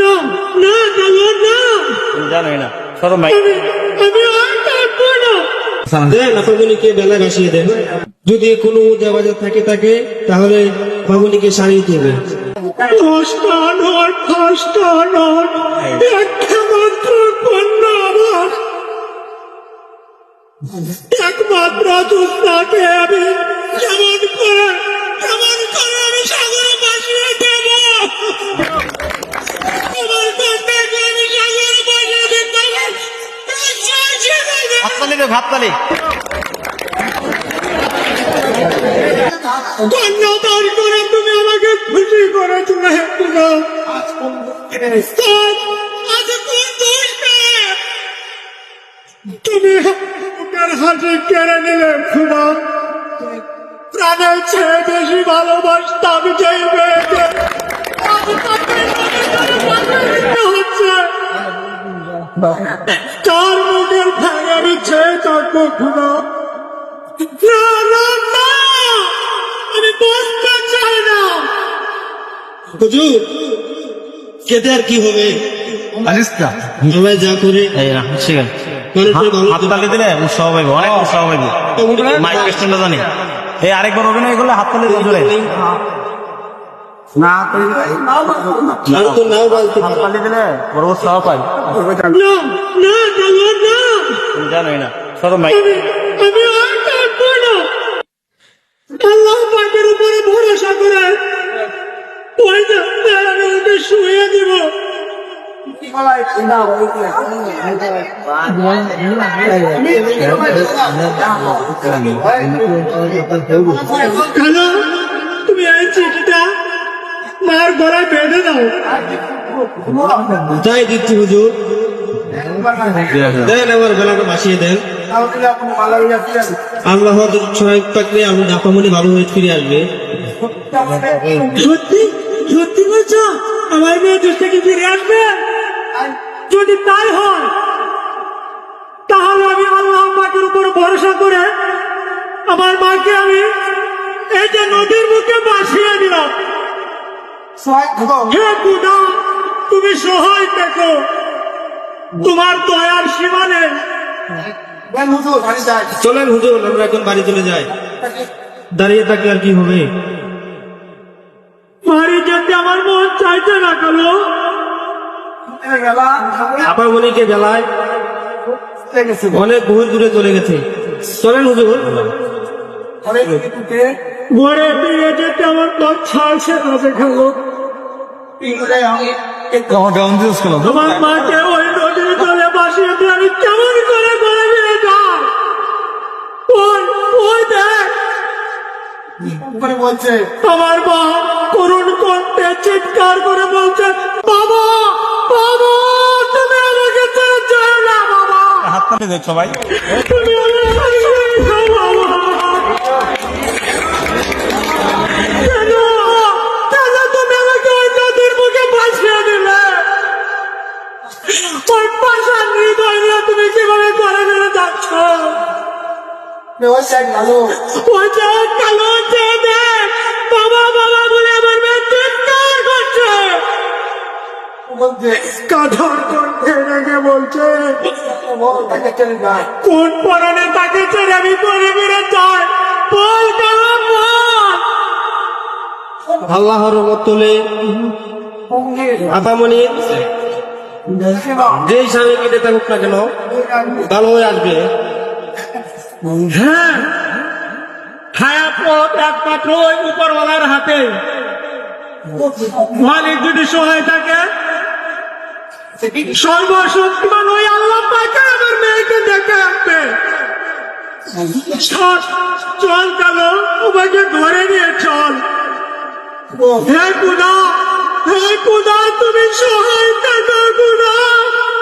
না না কালো না, তুমি জানোই না, সরো ভাই। আমি আর থাকবো না। দেন ফাগুনিকে বেলায় ভাসিয়ে দেন। যদি কোনো উজাবাজা থাকে তাহলে ফাগুনিকে সারিয়ে দেবে। দশটা নয়, পাঁচটা নয়, একটা মাত্র কন্যা আমার, একমাত্র দুধটাকে আমি কেমন করে আমি সাগরে ভাসিয়ে দেব। আমার কন্যাকে আমি সাগরে ভাসিয়ে দিতে হাততালি দে, হাততালি। ধন্যবাদ করে তুমি আমাকে খুশি করেছো না খোদা। আজ কোন দোষ পেয়ে তুমি বুকের হাসি কেড়ে নিলে খোদা। প্রাণের চেয়ে বেশি ভালোবাসতাম যেই মেয়েকে, আজ তাকে হচ্ছে চার মুখের ভাঙে আমি ছেয়ে থাকবো খোদা। না না না, আমি বসতে চাই না। হুজুর, কেটে আর কি হবে? সবাই যা করে হাততালি দিলে উৎসাহ পাইব, অনেক উৎসাহ পাইব। মাইক পেস্টনটা জানি, এই আরেকবার অভিনয় করলে হাততালি জোরে হাততালি দিলে বড় উৎসাহ পাই। না না কালো না, তুমি জানোই না, সরো ভাই। আমি আর থাকবো না। আল্লাহ পাকের উপরে ভরসা করে ওই যে আমি ওকে শুয়ে দিব। কালো, তুমি এই চিঠিটা মার গলায় বেঁধে দাও। তাই দিচ্ছি হুজুর, দেন আমার গলাটা ভাসিয়ে দেন। আল্লাহ সহায় থাকলে আমি নাফামনি ভালো হয়ে ফিরে আসবে। সত্যি সত্যি বলছো আমার মেয়ে দেশ থেকে ফিরে আসবে? যদি তাই হয় তাহলে আমি আল্লাহ পাকের উপর ভরসা করে আমার মাকে আমি এই যে নদীর মুখে ভাসিয়ে দিলাম। হে খোদা, তুমি সহায় থেকো, তোমার দয়ার সীমা নেই। চলেন হুজুর, আমরা এখন বাড়ি চলে যাই। দাঁড়িয়ে থাকলে আর কি হবে? বাড়ি যেতে আমার মন চাইতে না কালো। আপনার মনিকে বেলায় অনেক বহু দূরে চলে গেছে। চলেন হুজুর, ঘরে ফিরে যেতে আমার পথ ছাড়ছে না। দেখালো তোমার মাকে ওই নদীর জলে ভাসিয়ে দিয়ে আমি কেমন করে ঘরে ফিরে যাই? ওই দেখ বলছে আমার মা করুণ কণ্ঠে চিৎকার করে বলছে, বাবা বাবা তুমি আমাকে ছেড়ে যাও না বাবা। হাততালি দেখ সবাই। তুমি আমাকে ছেড়ে যাও বাবা। কেন তুমি আমাকে ওই নদীর মুখে ভাসিয়ে দিলে? ওই পাশার হৃদয় নিয়ে তুমি কিভাবে ঘরে ফিরে যাচ্ছ? ওই যে কালো যে দেখ বাবা বাবা বলে আমার মেয়ে চিৎকার করছে, কাঁধর কণ্ঠে রেখে বলছে কোন পরনে তাকে ছেড়ে আমি ঘরে ফিরে যাই? বল কালো বল। আল্লাহর রহমত তোলে আপামনি যেই স্বামী কেটে থাকুক না কেন ভালো হয়ে আসবে। হ্যাঁ, হায়াত পথ একমাত্র ওই উপরওয়ালার হাতে। মালিক যদি সহায় থাকে, সর্বশক্তিমান ওই আল্লাহ পাকে আমার মেয়েকে দেখে আসবে। চল কালো, ওকে ধরে নিয়ে চল। হে খোদা, হে খোদা তুমি সহায় থাকো, খোদা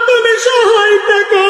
তুমি সহায় থাকো।